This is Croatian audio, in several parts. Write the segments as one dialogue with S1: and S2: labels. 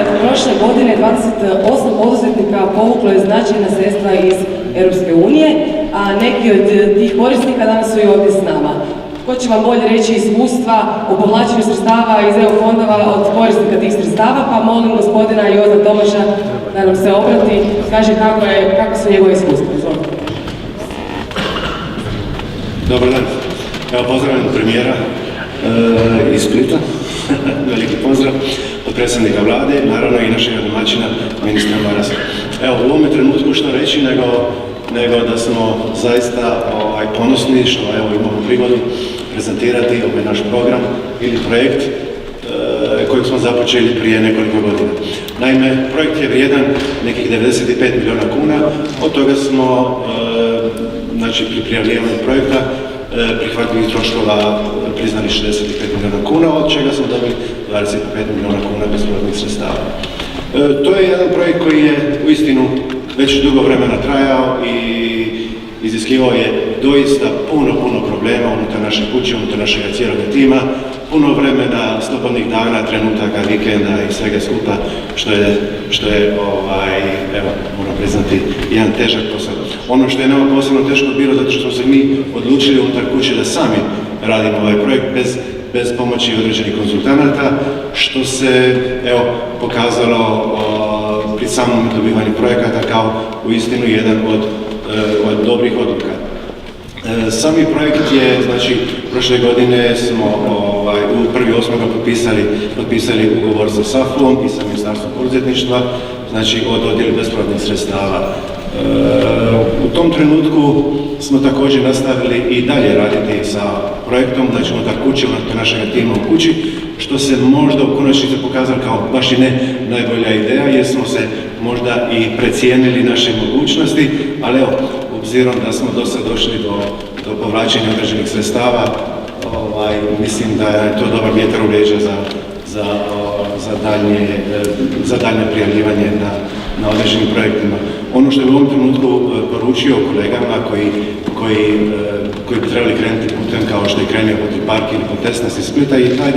S1: prošle godine 28 poduzetnika povuklo je značajna sredstva iz Europske unije, a neki od tih korisnika danas su i ovdje s nama. Ko će vam bolje reći iskustva o povlačenju sredstava iz EU fondova od korisnika tih sredstava, pa molim gospodina Joza Tomaša da nam se obrati, kaže kako su njegove iskustva.
S2: Dobar dan. Evo, pozdravljam premijera iz Splita, veliki pozdrav od predsjednika vlade, naravno i našeg domaćina, ministra Marasa. Evo, u ovome trenutku što reći nego da smo zaista ponosni što evo imamo prigodu prezentirati ovaj naš program ili projekt kojeg smo započeli prije nekoliko godina. Naime, projekt je vrijedan nekih 95 milijuna kuna, od toga smo pri prijavljivanju projekta prihvatljivih troškova priznali 65 milijuna kuna, od čega smo dobili 25 milijuna kuna bespovratnih sredstava. To je jedan projekt koji je uistinu već dugo vremena trajao i iziskivao je doista puno problema unutar naše kuće, unutar našeg cijelog tima, puno vremena, slobodnih dana, trenutaka, vikenda i svega skupa, što je evo, moram priznati, jedan težak posao. Ono što je nama posebno teško bilo, zato što smo se mi odlučili unutar kuće da sami radimo ovaj projekt bez pomoći određenih konzultanata, što se evo, pokazalo pri samom dobivanju projekata kao uistinu jedan od dobrih odluka. Sami projekt je, znači, prošle godine smo u 1.8. potpisali ugovor sa SAFU-om i sa Ministarstvom poduzetništva, znači o dodjeli bespovratnih sredstava. U tom trenutku smo također nastavili i dalje raditi sa projektom, znači unutar kuće, unutar našeg tima u kući, što se možda u konačnici pokazalo kao baš i ne najbolja ideja, jer smo se možda i precijenili naše mogućnosti, ali evo, obzirom da smo do sad došli do povlačenja određenih sredstava, mislim da je to dobar vjetar u leđa za daljnje prijavljivanje na određenim projektima. Ono što je u ovom trenutku poručio kolegama koji bi trebali krenuti putem kao što je krenio Hotel Park ili Potesnas iz Splita je taj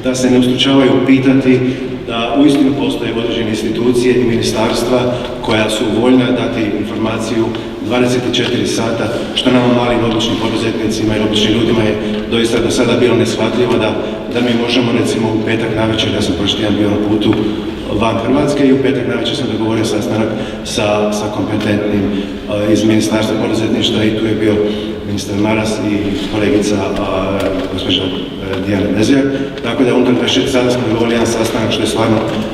S2: da se ne ustručavaju pitati da uistinu postoje određene institucije i ministarstva koja su voljna dati informaciju 24 sata, što nama malim običnim poduzetnicima i običnim ljudima je doista do sada bilo neshvatljivo da mi možemo recimo u petak navečer, ja sam prošli tjedan bio na putu van Hrvatske i u petak navečer sam dogovorio sastanak sa kompetentnim iz Ministarstva poduzetništva i tu je bio ministar Maras i kolegica gospođa Dijana Bezijak. Tako da unutar 24 sata smo dogovorili jedan sastanak što je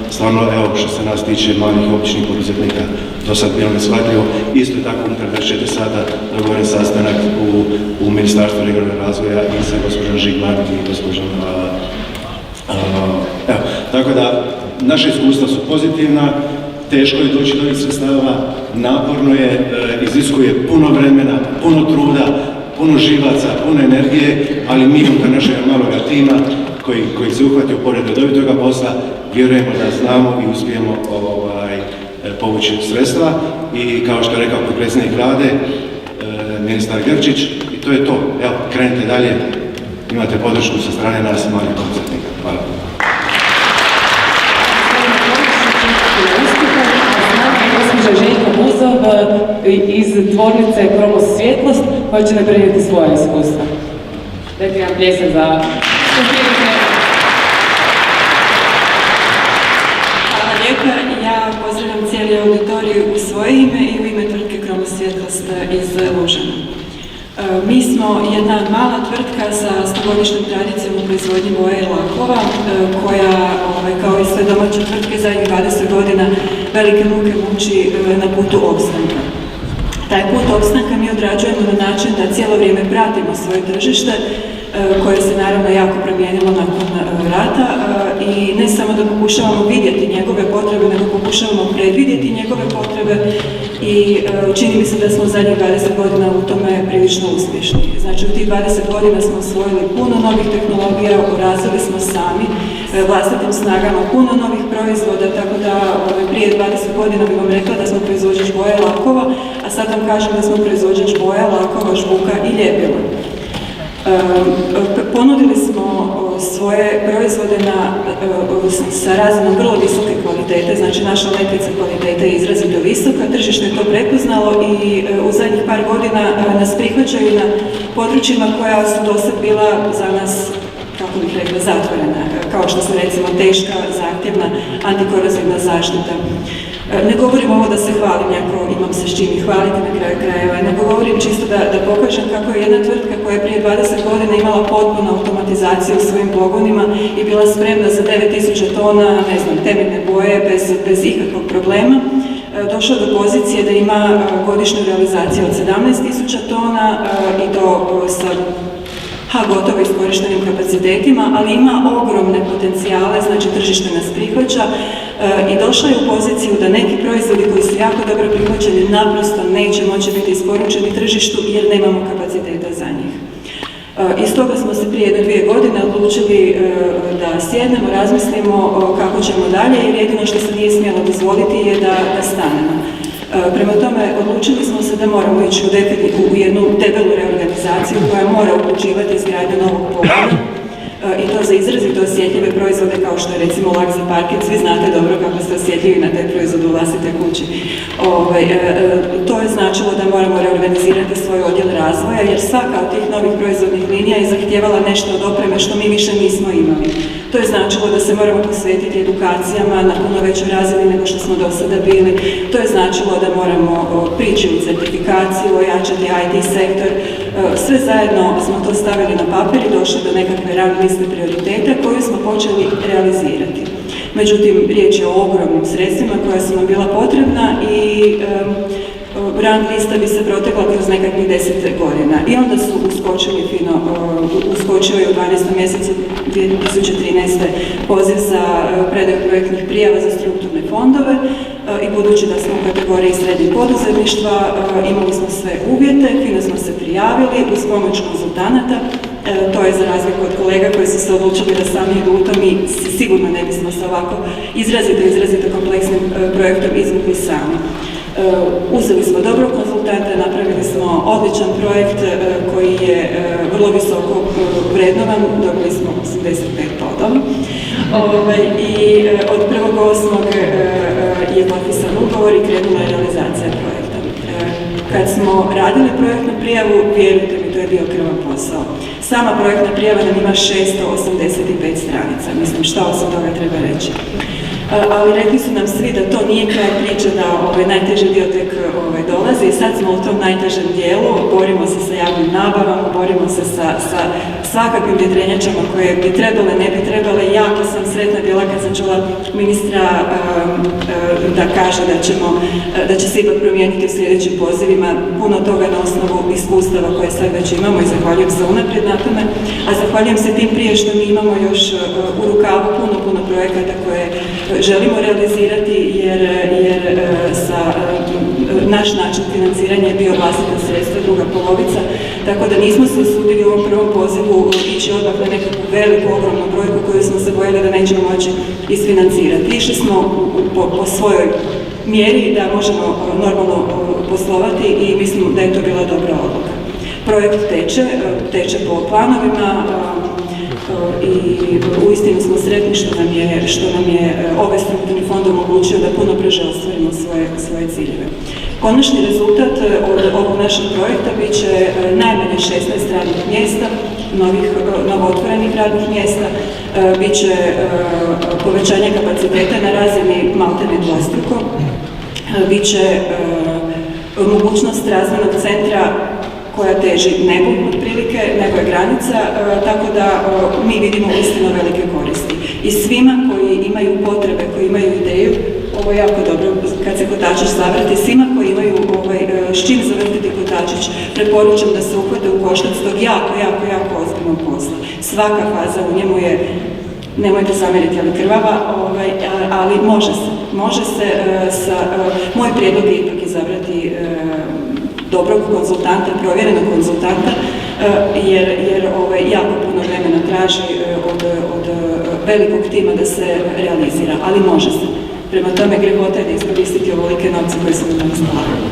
S2: stvarno, evo, što se nas tiče malih običnih poduzetnika do sad bilo neshvatljivo. Isto tako unutar 24 sata dogovoren sastanak u Ministarstvu regionalnog razvoja i sa gospođom Žigman i gospođom evo, tako da naše iskustva su pozitivna, teško je doći do ovih sredstava, naporno je, iziskuje puno vremena, puno truda, puno živaca, puno energije, ali mi unutar našeg maloga tima koji se uhvatio pored redovitoga posla, vjerujemo da znamo i uspijemo povući sredstva i kao što je rekao potpredsjednik vlade, ministar Grčić, i to je to. Evo, krenite dalje, imate podršku sa strane nas malih poduzetnika. Hvala.
S1: Gospođa Željka Buzov iz tvornice Kromos Svjetlost koja će nam prenijeti svoje iskustva. Dajte jedan pljesak za...
S3: Hvala lijepa. Ja pozdravljam cijeli auditorij u svoje ime i u ime tvrtke Kromos Svjetlost iz Lužana. Mi smo jedna mala tvrtka sa 100-godišnjom tradicijom u proizvodnji boje i lakova, koja, kao i sve domaće tvrtke, zadnjih 20 godina velike muke muči na putu opstanka. Taj put opstanka mi odrađujemo na način da cijelo vrijeme pratimo svoje tržište, koje se naravno jako promijenilo nakon rata, i ne samo da pokušavamo vidjeti njegove potrebe, nego pokušavamo predvidjeti njegove potrebe i čini mi se da smo zadnjih 20 godina u tome prilično uspješni. Znači, u tih 20 godina smo osvojili puno novih tehnologija, razvili smo sami vlastitim snagama puno novih proizvoda, tako da prije 20 godina bih vam rekla da smo proizvođač boja i lakova, a sad vam kažem da smo proizvođač boja, lakova, žbuka i ljepila. Ponudili smo svoje proizvode sa razinom vrlo visoke kvalitete, znači naša letvica kvalitete je izrazito visoka, tržište je to prepoznalo i u zadnjih par godina nas prihvaćaju na područjima koja su dosad bila za nas, kako bih rekla, zatvorena, kao što su recimo teška, zahtjevna, antikorozivna zaštita. Ne govorim ovo da se hvalim, ako imam se s čim i hvaliti na kraju krajeva, ne govorim čisto da pokažem kako je jedna tvrtka koja je prije 20 godina imala potpunu automatizaciju u svojim pogonima i bila spremna za 9000 tona, ne znam, temeljne boje bez ikakvog problema, došla do pozicije da ima godišnju realizaciju od 17.000 tona i to sa gotovo iskorištenim kapacitetima, ali ima ogromne potencijale, znači tržište nas prihvaća i došla je u poziciju da neki proizvodi koji su jako dobro prihvaćeni naprosto neće moći biti isporučeni tržištu jer nemamo kapaciteta za njih. I stoga smo se prije 2 godine odlučili da sjednemo, razmislimo kako ćemo dalje, jer jedino što se nije smjelo dozvoliti je da stanemo. Prema tome, odlučili smo se da moramo ići u jednu debelu reorganizaciju koja mora uključivati izgradnju novog pogona i to za izrazito osjetljive proizvode kao što je recimo lak za parket. Svi znate dobro kako ste osjetljivi na taj proizvod u vlastitoj kući. To je značilo da moramo reorganizirati svoj odjel razvoja jer svaka od tih novih proizvodnih linija je zahtijevala nešto od opreme što mi više nismo imali. To je značilo da se moramo posvetiti edukacijama na puno većoj razini nego što smo do sada bili. To je značilo da moramo prići u certifikaciju, ojačati IT sektor. Sve zajedno smo to stavili na papir i došli do nekakve rang liste prioriteta koju smo počeli realizirati. Međutim, riječ je o ogromnim sredstvima koja su nam bila potrebna i rang lista bi se protekla kroz nekakvih 10 godina. I onda su uskočio je u 12. mjesecu 2013. poziv za predaju projektnih prijava za strukturne fondove i budući da smo u kategoriji srednjeg poduzetništva imali smo sve uvjete, fino smo se prijavili uz pomoć konzultanata. To je za razliku od kolega koji su se odlučili da sami idu u to, mi sigurno ne bismo se ovako izrazito kompleksnim projektom izvukli sami. Uzeli smo dobrog konzultanta, napravili smo odličan projekt koji je vrlo visoko vrednovan, dobili smo 85 bodova. I od 1.8. je potpisan ugovor i krenula je realizacija projekta. Kad smo radili projektnu prijavu, vjerujte mi, to je bio krvav posao. Sama projektna prijava nam ima 685 stranica, mislim šta osim toga treba reći. Ali rekli su nam svi da to nije kraj priče, da najteži dio tek dolazi i sad smo u tom najtežem dijelu, borimo se sa javnim nabavama, borimo se sa svakakvim vjetrenjačama koje bi trebale, ne bi trebale. Jako sam sretna bila kad sam čula ministra da kaže da će se ipak promijeniti u sljedećim pozivima puno toga na osnovu iskustava koje sad već imamo i zahvaljujem se unaprijed na tome, a zahvaljujem se tim prije što mi imamo još u rukavu puno projekata koje želimo realizirati jer naš način financiranja je bio vlastita sredstva, druga polovica, tako da nismo se usudili u ovom prvom pozivu ići odmah na nekakvu veliku, ogromnu brojku koju smo se bojali da nećemo moći isfinancirati. Išli smo po svojoj mjeri da možemo normalno poslovati i mislim da je to bila dobra odluka. Projekt teče po planovima, i uistinu smo sretni što nam je ovaj strukturni fond omogućio da puno brže ostvarimo svoje ciljeve. Konačni rezultat od ovog našeg projekta bit će najmanje 16 radnih mjesta, novootvorenih radnih mjesta, bit će povećanje kapaciteta na razini maltene dvostruko, bit će mogućnost razvojnog centra koja teži nebu otprilike, nebo je granica, tako da mi vidimo uistinu velike koristi. I svima koji imaju potrebe, koji imaju ideju, ovo je jako dobro kad se kotačić zavrti, svima koji imaju s čim zavrtiti kotačić, preporučam da se uhvate u koštac tog jako ozbiljnog posla. Svaka faza u njemu je, nemojte zamjeriti, ali krvava, ali može se, moj prijedlog je ipak izabrati dobrog konzultanta, provjerenog konzultanta, jer jako puno vremena traži od velikog tima da se realizira, ali može se. Prema tome, grehota je da iskoristiti ovolike novce koje su na raspolaganju.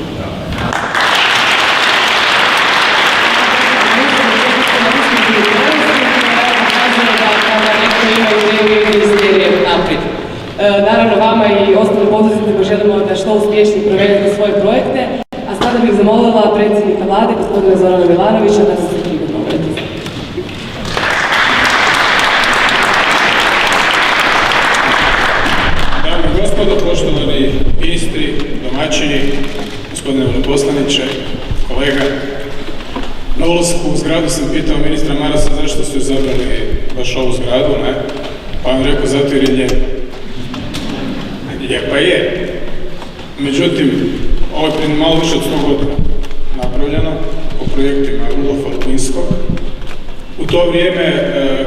S1: imaju ideju i smjeruje naprijed. Naravno, vama i ostalim poduzetnicima želimo da što uspješnije provedete svoje projekte, a sada bih zamolila predsjednika vlade, gospodina Zorana Milanovića, da se prigodno obrati.
S4: Dame i gospodo, poštovani ministri, domaćini, gospodine veleposlaniče, kolega. Na ulasku u zgradu sam pitao ministra Marasa zašto su izabrali baš ovu zgradu, ne? Pa on rekao zato jer je lijepa. Lijepa je. Međutim, ovo je prije malo više od 100 godina napravljeno po projektima Rudolfa Lipinskog. U to vrijeme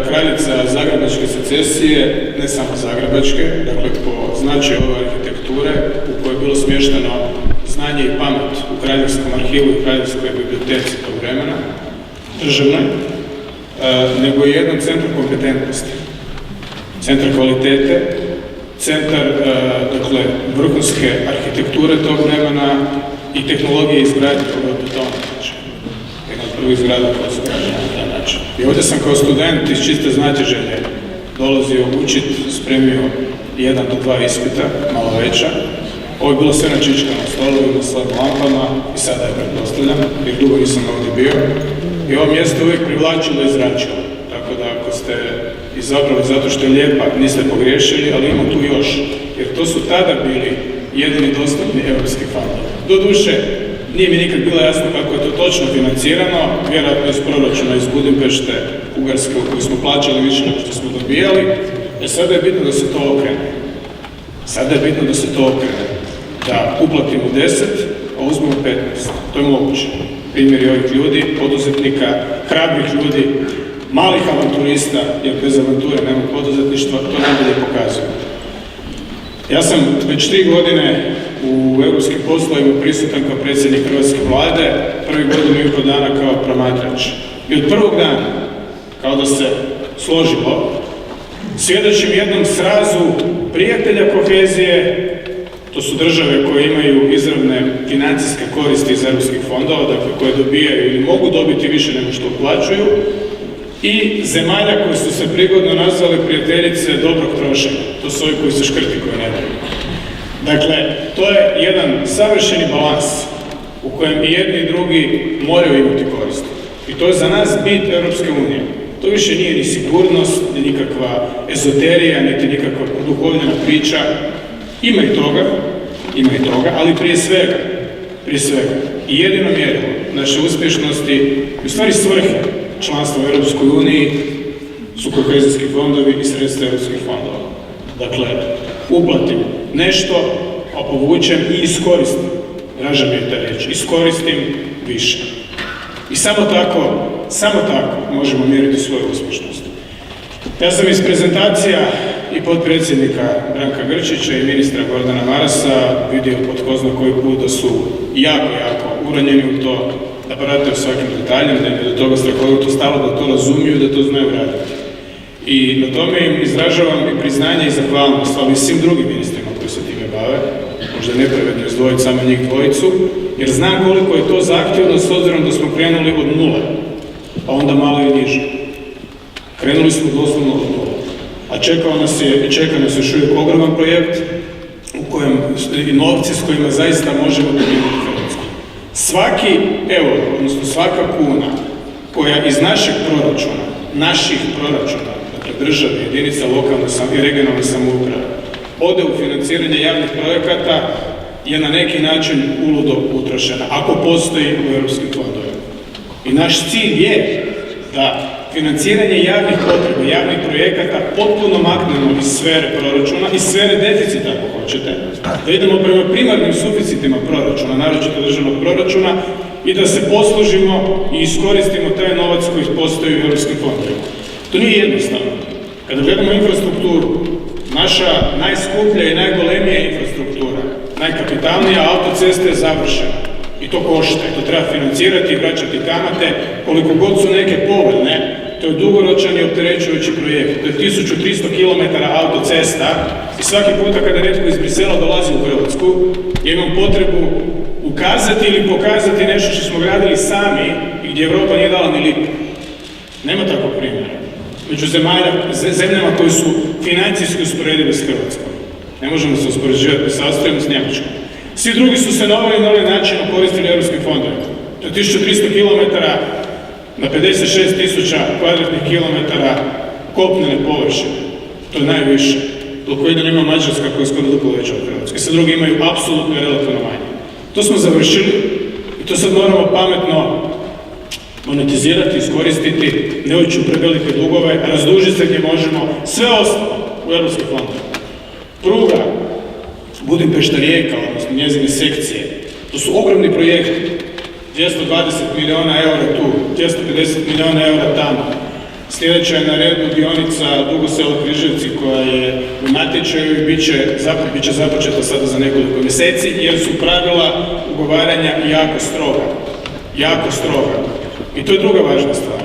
S4: kraljica Zagrebačke secesije, ne samo Zagrebačke, dakle po značaju ove arhitekture u kojoj je bilo smješteno znanje i pamet u Kraljevskom arhivu i Kraljevskoj biblioteci tog vremena, državnoj, nego i jednom centru kompetentnosti, centar kvalitete, centar dakle, vrhunske arhitekture tog vremena i tehnologije izgradnje toga betona. Jedna od prvih zgrada koja su građene na taj način. I ovdje sam kao student iz čiste znatiželje dolazio učiti, spremio 1 do 2 ispita, malo veća. Ovo je bilo sve na čičkama stolovima, s lampama i sada je pretpostavljam, jer dugo nisam ovdje bio. I ovo mjesto uvijek privlačilo i zračilo. Tako da ako ste izabrali zato što je lijepa, niste pogriješili, ali ima tu još. Jer to su tada bili jedini dostupni europski fondovi. Doduše, nije mi nikad bilo jasno kako je to točno financirano, vjerojatno iz proračuna iz Budimpešte, Ugarske, u koju smo plaćali više nego što smo dobijali. Sada je bitno da se to okrene. Sada je bitno da se to okrene. Da uplatimo 10, a uzmemo 15. To je moguće. Primjeri ovih ljudi, poduzetnika, hrabrih ljudi, malih avanturista, jer bez avanture nema poduzetništva, to najbolje pokazuje. Ja sam već 3 godine u europskim poslovima prisutan kao predsjednik Hrvatske vlade, prvi godinu i pol dana kao promatrač. I od prvog dana, kao da se složilo, svjedočim jednom srazu prijatelja kohezije. To su države koje imaju izravne financijske koristi iz europskih fondova, dakle koje dobijaju ili mogu dobiti više nego što uplaćuju, i zemalja koje su se prigodno nazvali prijateljice dobrog trošenja. To su ovi koji se škrti, koji ne daju. Dakle, to je jedan savršeni balans u kojem i jedni i drugi moraju imati koristi. I to je za nas bit Europske unije. To više nije ni sigurnost, ni nikakva ezoterija, niti nikakva duhovljena priča. Ima i toga, ali prije svega, i jedino mjerilo naše uspješnosti i u stvari svrhe članstva u Europskoj uniji su kohezijski fondovi i sredstva europskih fondova. Dakle, uplatim nešto, a povučem i iskoristim. Draža mi je ta riječ, iskoristim više. I samo tako možemo mjeriti svoju uspješnost. Ja sam iz prezentacija i potpredsjednika Branka Grčića i ministra Gordana Marasa vidio po tko zna koji put da su jako uranjeni u to, da prate u svakim detaljem, da im je do toga strahovito stalo, da to razumiju, da to znaju raditi. I na tome im izražavam i priznanje i zahvalnost, ali i svim drugim ministrima koji se time bave, možda nepravedno izdvojiti samo njih dvojicu, jer znam koliko je to zahtjevno s obzirom da smo krenuli od nule, pa onda malo i niže. Krenuli smo doslovno od nule. A čeka nas još uvijek ogroman projekt u kojem i novci s kojima zaista možemo dobiti Hrvatsku. Svaki euro, odnosno svaka kuna koja iz naših proračuna, dakle države, jedinica lokalne i regionalne samouprave, ode u financiranje javnih projekata, je na neki način uludo utrošena, ako postoji u europskim fondovima. I naš cilj je da financiranje javnih potreba, javnih projekata potpuno maknemo iz sfere proračuna, iz sfere deficita, ako hoćete, da idemo prema primarnim suficitima proračuna, naročito državnog proračuna, i da se poslužimo i iskoristimo taj novac koji postoji u europskim fondovima. To nije jednostavno. Kada gledamo infrastrukturu, naša najskuplja i najgolemija infrastruktura, najkapitalnija autocesta je završena. I to košta, to treba financirati i vraćati kamate, koliko god su neke povoljne, to je dugoročan i opterećujući projekt. To je 1300 km autocesta i svaki puta kada netko iz Brisela dolazi u Hrvatsku, imam potrebu ukazati ili pokazati nešto što smo gradili sami i gdje Europa nije dala ni lipu. Nema takvog primjera. među zemljama koji su financijski usporedive s Hrvatskom. Ne možemo se uspoređivati sa Austrijom, s Njemačkom. Svi drugi su se na ovaj ili onaj način koristili europskim fondovima. To je 1300 km na 56.000 kvadratnih kilometara kopnene površine. To je najviše. Toliko jedino ima Mađarska koja je skoro duplo veća od Hrvatske. Sve drugi imaju apsolutno i relativno manje. To smo završili i to sad moramo pametno monetizirati, iskoristiti, ne ući u prevelike dugove, razdužiti se gdje možemo, sve ostalo u europskih fondovima. Pruga, Budimpešta-Rijeka, odnosno njezine sekcije, to su ogromni projekti. 220 milijuna eura tu, 250 milijuna eura tamo. Sljedeća je na redu dionica Dugo Selo-Križevci koja je u natječaju i bit će započeta sada za nekoliko mjeseci jer su pravila ugovaranja jako stroga. Jako stroga. I to je druga važna stvar.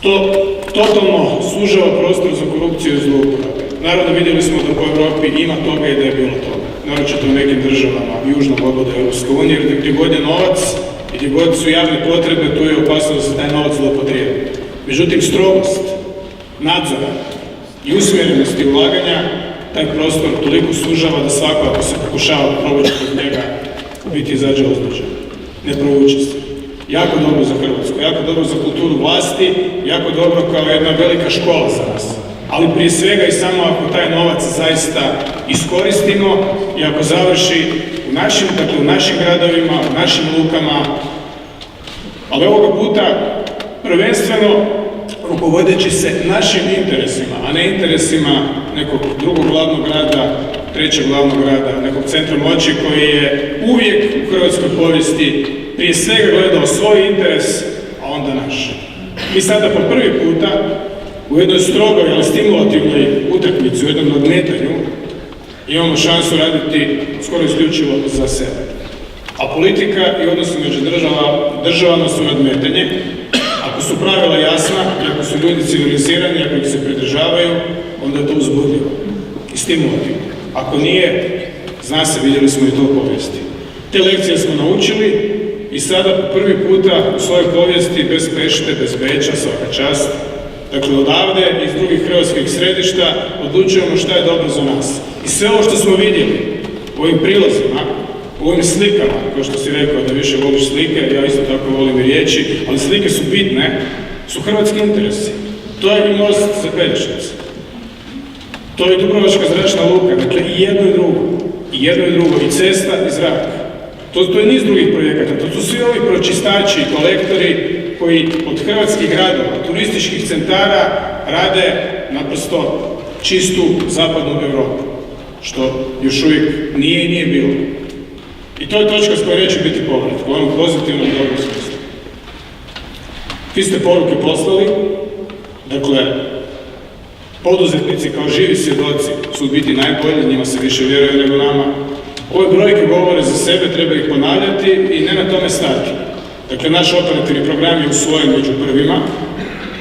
S4: To totalno sužava prostor za korupciju i zlouporabe. Naravno vidjeli smo da po Europi ima toga i da je bilo toga. Naročito u nekim državama južnog obode Europske unije, jer gdje god je novac i gdje god su javne potrebe, tu je opasno da se taj novac zloupotrijebi. Međutim, strogost, nadzora i usmjerenosti ulaganja taj prostor toliko sužava da svako ako se pokušava provući kod njega biti izađe ozlijeđen. Ne provuče se. Jako dobro za Hrvatsku, jako dobro za kulturu vlasti, jako dobro kao jedna velika škola za nas. Ali prije svega i samo ako taj novac zaista iskoristimo i ako završi u našim gradovima, u našim lukama, ali ovoga puta prvenstveno rukovodeći se našim interesima, a ne interesima nekog drugog glavnog grada, trećeg glavnog grada, nekog centra moći koji je uvijek u hrvatskoj povijesti prije svega gledao svoj interes, a onda naš. Mi sada po prvi puta u jednoj strogoj, ali stimulativnoj utakmici, u jednom nadmetanju, imamo šansu raditi skoro isključivo za sebe. A politika i odnosi među državama su nadmetanje. Ako su pravila jasna, ako su ljudi civilizirani, ako ih se pridržavaju, onda je to uzbudljivo i stimulativno. Ako nije, zna se, vidjeli smo i to u povijesti. Te lekcije smo naučili i sada po prvi puta u svojoj povijesti, bez Pešte, bez Beča, svaka čast, dakle odavde iz drugih hrvatskih središta odlučujemo šta je dobro za nas. I sve ovo što smo vidjeli u ovim prilazima, u ovim slikama, kao što si rekao da više voliš slike, ja isto tako volim i riječi, ali slike su bitne, su hrvatski interesi. To je i most za Pelješac. To je Dubrovačka zračna luka, dakle i jedno i drugo, i cesta i zrak. To je niz drugih projekata, to su svi ovi pročistači, kolektori koji od hrvatskih gradova, turističkih centara rade naprosto čistu zapadnu Europu, što još uvijek nije i nije bilo. I to je točka s kojoj neće biti povrat, u onom pozitivnom i dobrom smislu. Vi ste poruke poslali, dakle, poduzetnici kao živi svjedoci su biti najbolji, njima se više vjeruje nego nama. Ove brojke govore za sebe, treba ih ponavljati i ne na tome stati. Dakle, naš operativni program je usvojen među prvima,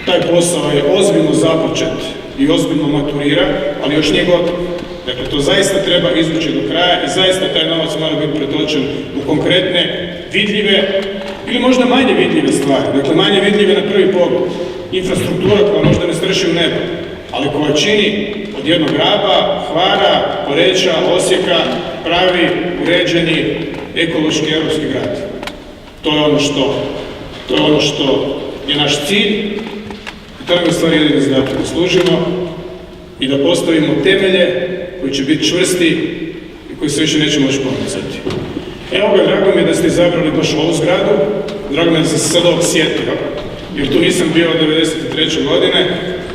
S4: taj posao je ozbiljno započet i ozbiljno maturira, ali još nije gotov. Dakle, to zaista treba izvući do kraja i zaista taj novac mora biti pretočen u konkretne, vidljive ili možda manje vidljive stvari. Dakle, manje vidljive na prvi pogled. Infrastruktura koja možda ne strši u nebo, ali koja čini od jednog Raba, Hvara, Poreča, Osijeka pravi, uređeni, ekološki europski grad. To je ono što je naš cilj i to je u stvari jedini zadatak da služimo i da postavimo temelje koji će biti čvrsti i koji se više neće moći pomicati. Evo ga, drago mi je da ste izabrali baš ovu zgradu, drago mi je da sam se sad ovog sjetio, jer tu nisam bio od 1993. godine.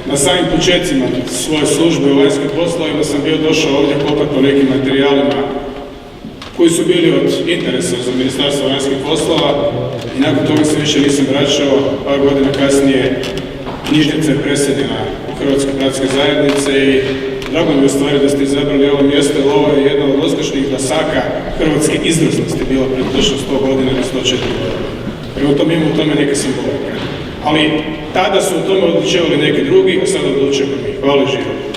S4: Na samim početcima svoje službe u vanjskim poslovima sam bio došao ovdje kopati po nekim materijalima koji su bili od interesa za Ministarstvo vanjskih poslova i nakon toga se više nisam vraćao. Par godina kasnije knjižnica je preseljena u Hrvatske bratske zajednice i drago mi je u stvari da ste izabrali ovo mjesto, jer ovo je jedna od uspješnih dasaka hrvatske izvrsnosti bila pred točno 100 godina ili 104 godina. Prema tome ima u tome neke simbolike. Ali tada su o tome odlučivali neki drugi, a sada odlučujemo mi. Hvala živjeti.